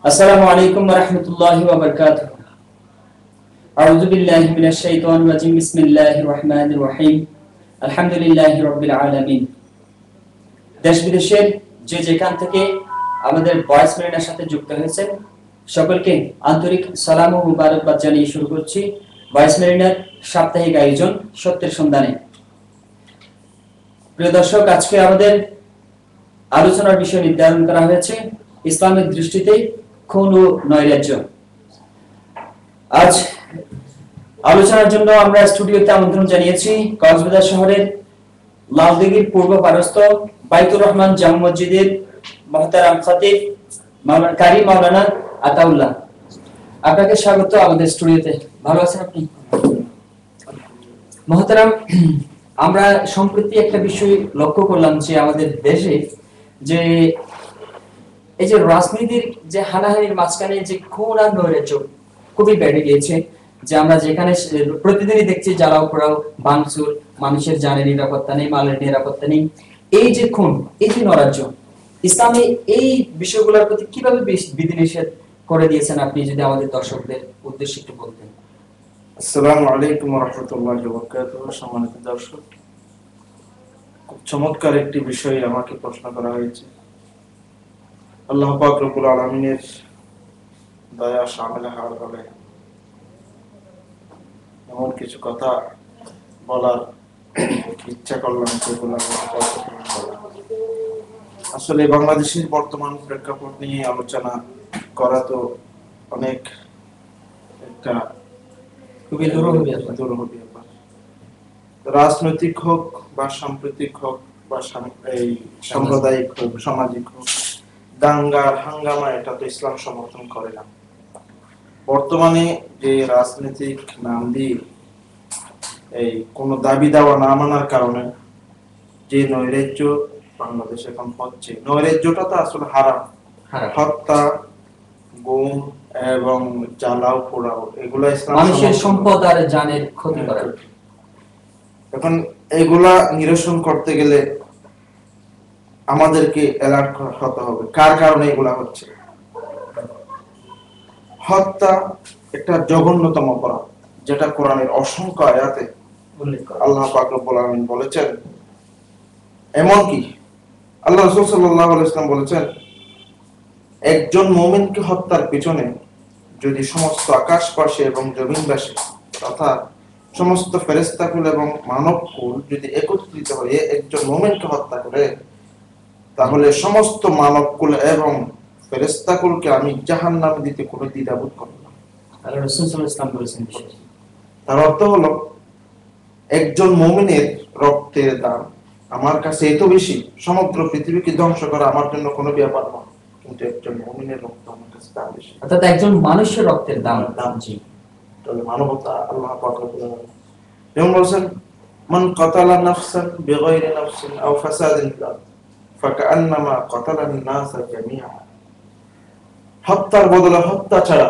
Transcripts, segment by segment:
আসসালামু আলাইকুম ওয়া রাহমাতুল্লাহি ওয়া বারাকাতুহু। আউযু বিল্লাহি মিনাশ শাইতানির রাজিম। বিসমিল্লাহির রহমানির রহিম। আলহামদুলিল্লাহি রাব্বিল আলামিন। দেশ বিদেশের যে যেখান থেকে আমাদের ভয়েস মেরিনার সাথে যুক্ত হয়েছেন সকলকে আন্তরিক সালাম ও মুবারকবাদ জানিয়ে শুরু করছি ভয়েস মেরিনার সাপ্তাহিক আয়োজন সত্যের সন্ধানে। প্রিয় দর্শক, আজকে আমাদের আলোচনার বিষয় নির্ধারণ করা হয়েছে ইসলামের দৃষ্টিতে খুন ও নৈরাজ্য। আজ আলোচনার জন্য আমরা স্টুডিওতে আমন্ত্রণ জানিয়েছি কক্সবাজার শহরের লালদিঘির পূর্ব পারস্থ বাইতুর রহমান জামে মসজিদের মুহতারাম খতিব কারি মাওলানা আতাউল্লাহ। আপনাকে স্বাগত আমাদের স্টুডিওতে। ভালো আছেন আপনি? মুহতারাম, আমরা সম্প্রতি একটা বিষয় লক্ষ্য করলাম যে আমাদের দেশে যে এই যে রাজনীতির যে হানাহানির মাঝখানে যে খুন আর নৈরাজ্য খুবই বেড়ে গিয়েছে, যে আমরা যেখানে প্রতিদিনই দেখছি জ্বালাও পোড়াও ভাঙচুর, মানুষের জানের নিরাপত্তা নেই, মালের নিরাপত্তা নেই। এই যে খুন, এই যে নৈরাজ্য, ইসলামে এই বিষয়গুলোর প্রতি কিভাবে বিধিনিষেধ করে দিয়েছেন আপনি যদি আমাদের দর্শকদের উদ্দেশ্যে একটু বলতেন। আসসালামু আলাইকুম ওয়া রাহমাতুল্লাহি ওয়া বারাকাতুহু। সম্মানিত দর্শক, খুব চমৎকার একটি বিষয় আমাকে প্রশ্ন করা হয়েছে। আল্লাহ পাক রব্বুল আলামিনের দয়া শামিল হওয়ার ফলে এমন কিছু কথা বলার ইচ্ছা করলাম, যেগুলো আসলে বাংলাদেশের বর্তমান প্রেক্ষাপট নিয়ে আলোচনা করা তো অনেক একটা খুবই দুরূহ ব্যাপার। রাজনৈতিক হোক বা সাম্প্রতিক হোক বা এই সাম্প্রদায়িক হোক, সামাজিক হোক, দাঙ্গার হাঙ্গামা, এটা তো ইসলাম সমর্থন করে না। বর্তমানে যে রাজনৈতিক নাম দিয়ে এই কোন দাবি দাওয়া না মানার কারণে যে নৈরাজ্য বাংলাদেশে এখন হচ্ছে, নৈরাজ্যটা তো আসলে হারাম। হত্যা, গুম এবং জ্বালাও পোড়াও, এগুলা ইসলাম মানুষের সম্পদ আর জানের ক্ষতি করা। এখন এগুলা নিরসন করতে গেলে আমাদেরকে অ্যালার্ট হতে হবে কার কারণে এগুলা হচ্ছে। হত্যা একটা জঘন্যতম অপরাধ, যেটা কোরআনের অসংখ্য আয়াতে আল্লাহ পাক রব্বুল আলামিন বলেছেন। এমনকি আল্লাহ রাসূল সাল্লাল্লাহু আলাইহি ওয়াসাল্লাম বলেছেন, একজন মুমিনকে হত্যার পিছনে যদি সমস্ত আকাশবাসী এবং জমিনবাসী তথা সমস্ত ফেরেশতাকুল এবং মানবকুল যদি একত্রিত হয়ে একজন মুমিনকে হত্যা করে, তাহলে সমস্ত মানবকুল এবং ফেরেশতাকুলকে আমি জাহান্নামে দিতে কোনো দ্বিধাবোধ করব না। আল্লাহ রাসূল সাল্লাল্লাহু আলাইহি ওয়াসাল্লাম বলেছেন। তার অর্থ হলো, একজন মুমিনের রক্তের দাম আমার কাছে এত বেশি, সমগ্র পৃথিবীকে ধ্বংস করা আমার জন্য কোনো ব্যাপার নয়, কিন্তু একজন মুমিনের রক্ত আমার কাছে দাম বেশি। অর্থাৎ একজন মানুষের রক্তের দাম জি। তাহলে মানবতা আল্লাহ পাক রব্বুল আলামিন যেমন বলেছেন, মান কাতালা নাফসান বিগাইরি নাফসিন আও ফাসাদিন ফিল আরদ ফাকান্নামা কাতালান নাস জামিআ। হত্যার বদলে হত্যা ছাড়া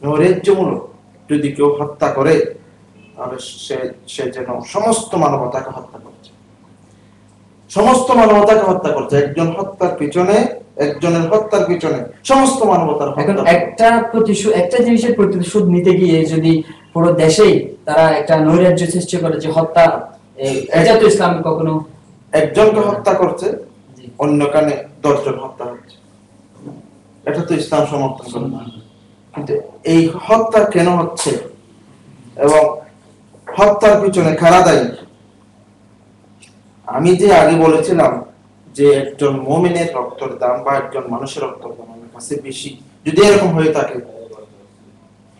নৈরাজ্যমূলক যদি কেউ হত্যা করে, তাহলে সে যেন সমস্ত মানবতাকে হত্যা করছে, সমস্ত মানবতাকে হত্যা করছে। একজনের হত্যার পিছনে সমস্ত মানবতার হত্যা। একটা জিনিসের প্রতিশোধ নিতে গিয়ে যদি পুরো দেশেই তারা একটা নৈরাজ্য সৃষ্টি করে যে হত্যা, এটা তো ইসলাম কখনো। একজনকে হত্যা করছে, অন্য কানে 10 জন হত্যা হচ্ছে, এটা তো ইসলাম সমর্থন করে না। কিন্তু এই হত্যা কেন হচ্ছে এবং হত্যার পিছনে কারা দায়ী? আমি যে আগে বলেছিলাম যে একজন মুমিনের রক্তের দাম বা একজন মানুষের রক্তের দাম আমার কাছে বেশি, যদি এরকম হয়ে থাকে,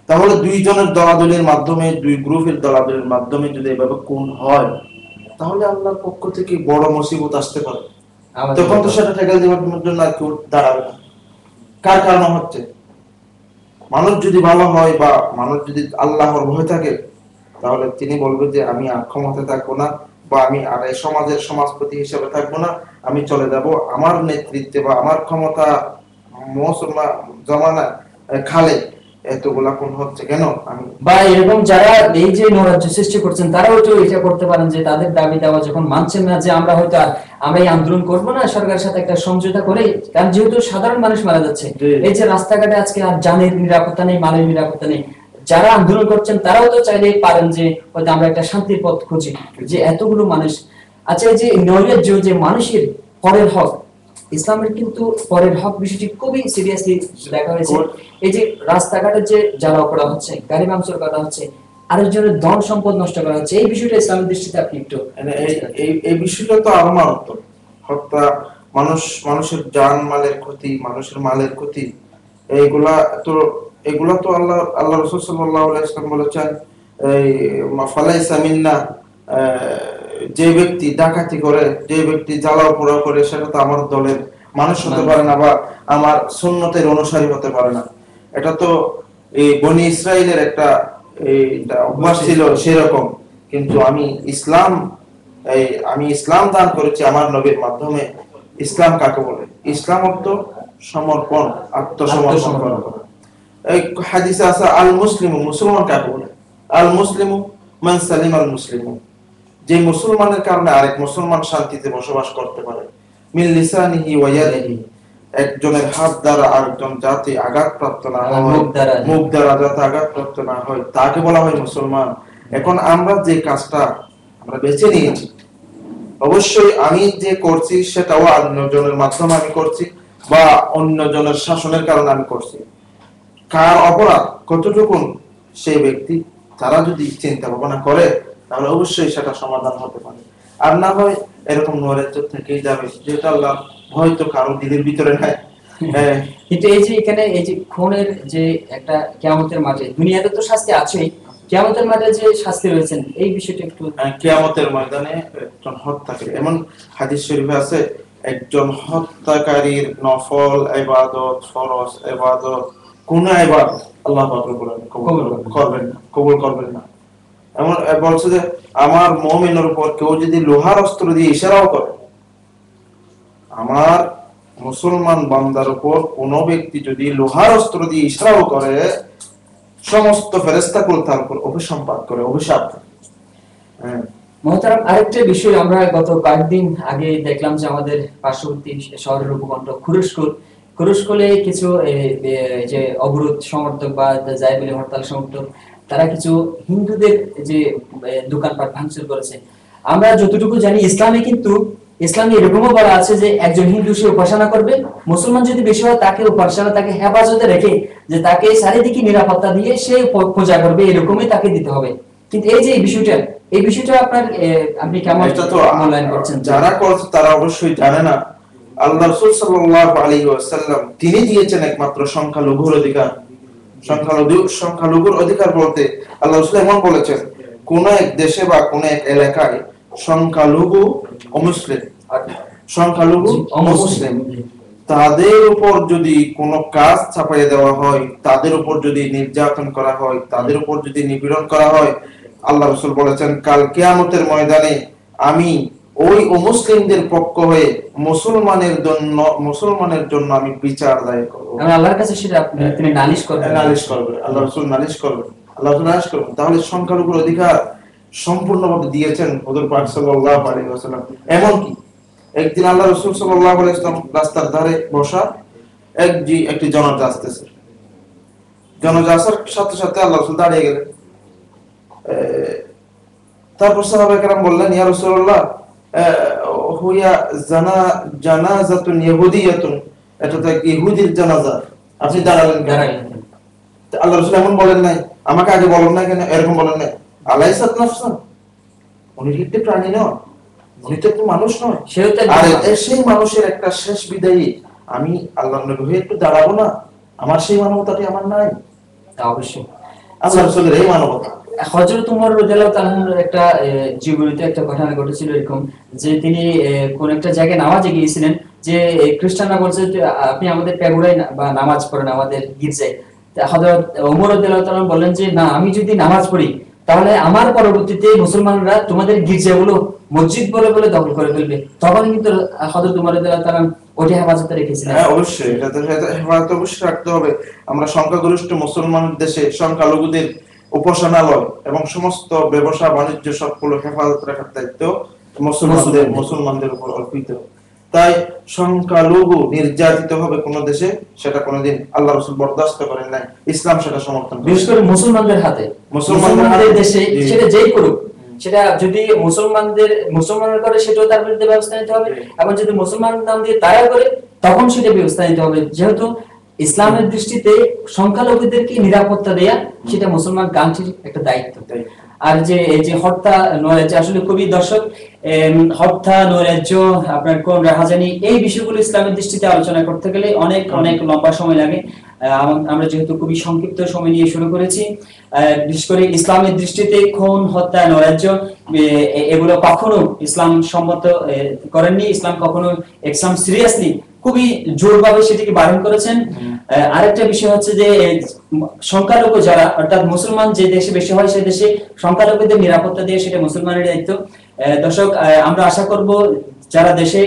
তাহলে দুইজনের দলাদলির মাধ্যমে, দুই গ্রুপের দলাদলির মাধ্যমে যদি এভাবে খুন হয়, তাহলে আল্লাহর পক্ষ থেকে বড় মুসিবত আসতে পারে। তখন তো সেটা ঠেকাল দেওয়ার জন্য আর কেউ দাঁড়াবে না। কার কারণে হচ্ছে? মানুষ যদি ভালো হয় বা মানুষ যদি আল্লাহর ভয় থাকে, তাহলে তিনি বলবে যে আমি আর ক্ষমতা থাকবো না, বা আমি আর এই সমাজের সমাজপতি হিসেবে থাকবো না, আমি চলে যাব আমার নেতৃত্বে বা আমার ক্ষমতা জমানা খালে এতগুলা কোন হচ্ছে কেন? আমি বা এরকম যারা এই যে নৈরাজ্য সৃষ্টি করছেন তারাও তো এটা করতে পারেন যে তাদের দাবি দেওয়া যখন মানছেন না, যে আমরা হয়তো আর আমরা এই আন্দোলন করবো না, সরকারের সাথে একটা সমঝোতা করে, কারণ যেহেতু সাধারণ মানুষ মারা যাচ্ছে, এই যে রাস্তাঘাটে আজকে আর জানের নিরাপত্তা নেই, মালের নিরাপত্তা নেই, যারা আন্দোলন করছেন তারাও তো চাইলে পারেন যে হয়তো আমরা একটা শান্তির পথ খুঁজি, যে এতগুলো মানুষ। আচ্ছা, এই যে নৈরাজ্য, যে মানুষের পরের হক, ইসলামের কিন্তু পরের হক বিষয়টি খুবই সিরিয়াসলি দেখা হয়েছে। এই যে রাস্তাঘাটে যে জ্বালাও করা হচ্ছে, গাড়ি ভাঙচুর করা হচ্ছে, আরেকজনের ধন সম্পদ নষ্ট করা হচ্ছে, এই বিষয়টা ইসলামের দৃষ্টিতে আপনি একটু এই বিষয়টা তো আরো মারাত্মক। হত্যা, মানুষের জান মালের ক্ষতি, মানুষের মালের ক্ষতি, এইগুলা তো আল্লাহ রাসূল সাল্লাল্লাহু আলাইহি ওয়াসাল্লাম বলেছেন, এই ফালাইসা মিন্না, যে ব্যক্তি ডাকাতি করে, যে ব্যক্তি জ্বালাও পোড়াও করে, সেটা তো আমার দলের মানুষ হতে পারে না, বা আমার সুন্নতের অনুসারী হতে পারে না। এটা তো এই বনি ইসরাইলের একটা এইটা অভ্যাস ছিল সেরকম। কিন্তু আমি ইসলাম দান করেছি আমার নবীর মাধ্যমে। ইসলাম কাকে বলে? ইসলাম অর্থ সমর্পণ, আত্মসমর্পণ করা। এই হাদিসে আছে আল মুসলিমু, মুসলমান কাকে বলে? আল মুসলিমু মান সালিম আল মুসলিমু, যে মুসলমানের কারণে আরেক মুসলমান শান্তিতে বসবাস করতে পারে। মিন লিসানিহি ওয়া ইয়াদিহি, একজনের হাত দ্বারা আরেকজন জাতি আঘাতপ্রাপ্ত না হয়, মুখ দ্বারা যাতে আঘাতপ্রাপ্ত না হয়, তাকে বলা হয় মুসলমান। এখন আমরা যে কাজটা আমরা বেছে নিয়েছি, অবশ্যই আমি যে করছি সেটাও অন্যজনের মাধ্যমে আমি করছি, বা অন্যজনের শাসনের কারণে আমি করছি। কার অপরাধ কতটুকু সেই ব্যক্তি তারা যদি চিন্তা ভাবনা করে, তাহলে অবশ্যই সেটা সমাধান হতে পারে। আর না হয় এরকম নৈরাজ্য থেকেই যাবে, যেটা আল্লাহ হয়তো কারো দিলের ভিতরে নাই। কিন্তু এই যে এখানে এই যে খুনের যে একটা কিয়ামতের মাঠে, দুনিয়াতে তো শাস্তি আছেই, কিয়ামতের মাঠে যে শাস্তি রয়েছেন, এই বিষয়টা একটু। কিয়ামতের ময়দানে একজন হত্যাকারী, এমন হাদিস শরীফে আছে, একজন হত্যাকারীর নফল ইবাদত, ফরজ ইবাদত, কোন ইবাদত আল্লাহ পাক কবুল করবেন না। এমন বলছে যে আমার মুমিনের উপর কেউ যদি লোহার অস্ত্র দিয়ে ইশারাও করে, আমার মুসলমান বান্দার উপর কোন ব্যক্তি যদি লোহার অস্ত্র দিয়ে ইশারাও করে, সমস্ত ফেরেশতাকুল তার উপর অভিসম্পাত করে, অভিশাপ। মহতারাম, আরেকটা বিষয় আমরা গত কয়েকদিন আগে দেখলাম যে আমাদের পার্শ্ববর্তী শহরের উপকণ্ঠ খুরুশকুলে কিছু যে অবরোধ সমর্থক বা জাইবিলি হরতাল সমর্থক, তারা কিছু হিন্দুদের যে দোকানপাট ভাঙচুর করেছে। আমরা যতটুকু জানি ইসলামে এরকমও বলা আছে যে একজন হিন্দু সে উপাসনা করবে, মুসলমান যদি বেশি হয় তাকে উপাসনা, তাকে হেফাজতে রেখে, যে তাকে চারিদিকে নিরাপত্তা দিয়ে সে পূজা করবে, এরকমই তাকে দিতে হবে। কিন্তু এই যে এই বিষয়টা আপনি কেমন মূল্যায়ন করছেন? যারা করছে তারা অবশ্যই জানে না আল্লাহ রাসূল সাল্লাল্লাহু আলাইহি ওয়াসাল্লাম তিনি দিয়েছেন একমাত্র সংখ্যালঘুর অধিকার। সংখ্যালঘুর অধিকার বলতে আল্লাহ রাসূল এমন বলেছেন, কোন এক দেশে বা কোন এক এলাকায় সংখ্যালঘু অমুসলিম, তাদের উপর যদি কোনো কাজ চাপাইয়ে দেওয়া হয়, তাদের উপর যদি নির্যাতন করা হয়, তাদের উপর যদি নিপীড়ন করা হয়, আল্লাহ রাসূল বলেছেন কাল কিয়ামতের ময়দানে আমি ওই অমুসলিমদের পক্ষ হয়ে মুসলমানের জন্য আমি বিচার দায়ের করব। আল্লাহর কাছে সেটা তিনি নালিশ করবেন, আল্লাহ রাসূল নালিশ করবেন। তাহলে সংখ্যালঘুর অধিকার সম্পূর্ণভাবে দিয়েছেন হুজুর পাক সাল্লাল্লাহু আলাইহি ওয়াসাল্লাম। এমনকি একদিন আল্লাহ রাসূল সাল্লাল্লাহু আলাইহি ওয়াসাল্লাম রাস্তার ধারে বসা, একটি জানাজা আসতেছে। জানাজা আসার সাথে সাথে আল্লাহ রাসূল দাঁড়িয়ে গেলেন। তারপর সাহাবায়ে কেরাম বললেন, ইয়া রাসূলুল্লাহ, হুয়া জানাজাতুন ইহুদিয়াতুন, এটা তো ইহুদির জানাজা, আপনি দাঁড়ালেন কেন? আল্লাহ রাসূল এমন বলেন নাই, আমাকে আগে বলেন না কেন, এরকম বলেন নাই। আলাইসাত নাফসান, উনি কি প্রাণী নয়? উনি তো একটু মানুষ নয়? আর সেই মানুষের একটা শেষ বিদায়ী আমি আল্লাহর নবী হয়ে একটু দাঁড়াবো না? আমার সেই মানবতাটি আমার নাই? অবশ্যই আল্লাহ রাসূলের এই মানবতা। হযরত ওমর রাদিয়াল্লাহু তাআলার একটা জীবনীতে একটা ঘটনা ঘটেছিল এরকম, যে তিনি কোন একটা জায়গায় নামাজে গিয়েছিলেন, যে খ্রিস্টানরা বলছে আপনি আমাদের পেগুড়ায় বা নামাজ পড়েন, আমাদের গির্জায়। হযরত ওমর রাদিয়াল্লাহু তাআলা বললেন যে না, আমি যদি নামাজ পড়ি তাহলে আমার পরবর্তীতে মুসলমানরা তোমাদের গির্জাগুলো মসজিদ বলে বলে দখল করে ফেলবে, তখন কিন্তু হযরত উমর রাদিয়াল্লাহু তাআলা ওটি হেফাজতে রেখেছিলেন। হ্যাঁ অবশ্যই, এটা তো হেফাজত অবশ্যই রাখতে হবে। আমরা সংখ্যাগরিষ্ঠ মুসলমান দেশে সংখ্যালঘুদের উপাসনালয় এবং সমস্ত ব্যবসা বাণিজ্য সবগুলো হেফাজত রাখার দায়িত্ব মুসলমানদের উপর অর্পিত। তাই সংখ্যালঘু নির্যাতিত হবে কোন দেশে, সেটা কোনোদিন আল্লাহ রাসূল বরদাস্ত করেন নাই, ইসলাম সেটা সমর্থন করে। বিশেষ করে মুসলমানদের হাতে, মুসলমানদের দেশে সেটা যেই করুক, সেটা যদি মুসলমানরা করে সেটাও তার বিরুদ্ধে ব্যবস্থা নিতে হবে, এবং যদি মুসলমান নাম দিয়ে তারা করে তখন সেটা ব্যবস্থা নিতে হবে, যেহেতু ইসলামের দৃষ্টিতে সংখ্যালঘুদেরকে নিরাপত্তা দেয়া সেটা মুসলমান কান্ট্রির একটা দায়িত্ব। আর যে এই যে হত্যা নৈরাজ্য, আসলে খুবই দর্শক হত্যা নৈরাজ্য আপনার কোন রাহাজানি, এই বিষয়গুলো ইসলামের দৃষ্টিতে আলোচনা করতে গেলে অনেক অনেক লম্বা সময় লাগে। আমরা যেহেতু খুবই সংক্ষিপ্ত সময় নিয়ে শুরু করেছি, বিশেষ করে ইসলামের দৃষ্টিতে খুন হত্যা নৈরাজ্য এগুলো কখনো ইসলাম সম্মত করেননি। ইসলাম কখনো ইসলাম সিরিয়াসলি খুবই জোরভাবে সেটিকে বারণ করেছেন। আরেকটা বিষয় হচ্ছে যে সংখ্যালঘু যারা, অর্থাৎ মুসলমান যে দেশে বেশি হয় সেই দেশে সংখ্যালঘুদের নিরাপত্তা দিয়ে সেটা মুসলমানের দায়িত্ব। দর্শক, আমরা আশা করব যারা দেশে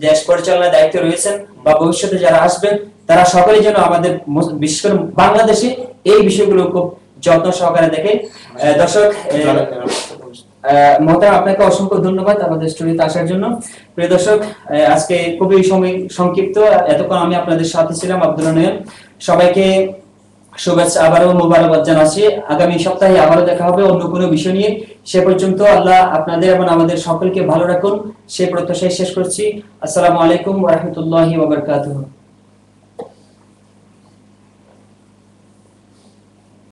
দেশ পরিচালনার দায়িত্বে রয়েছেন বা ভবিষ্যতে যারা আসবেন তারা সকলেই যেন আমাদের বিশেষ করে বাংলাদেশে এই বিষয়গুলো খুব যত্ন সহকারে দেখে। দর্শক মহতারাম, আপনাকে অসংখ্য ধন্যবাদ আমাদের স্টুডিওতে আসার জন্য। প্রিয় দর্শক, আজকে খুবই সময় সংক্ষিপ্ত, এতক্ষণ আমি আপনাদের সাথে ছিলাম আব্দুল্লাহ নয়ন। সবাইকে শুভেচ্ছা আবারও মোবারকবাদ জানাচ্ছি। আগামী সপ্তাহে আবারও দেখা হবে অন্য কোনো বিষয় নিয়ে। সে পর্যন্ত আল্লাহ আপনাদের এবং আমাদের সকলকে ভালো রাখুন, সে প্রত্যাশায় শেষ করছি। আসসালামু আলাইকুম ওয়া রাহমাতুল্লাহি ওয়া বারাকাতুহু।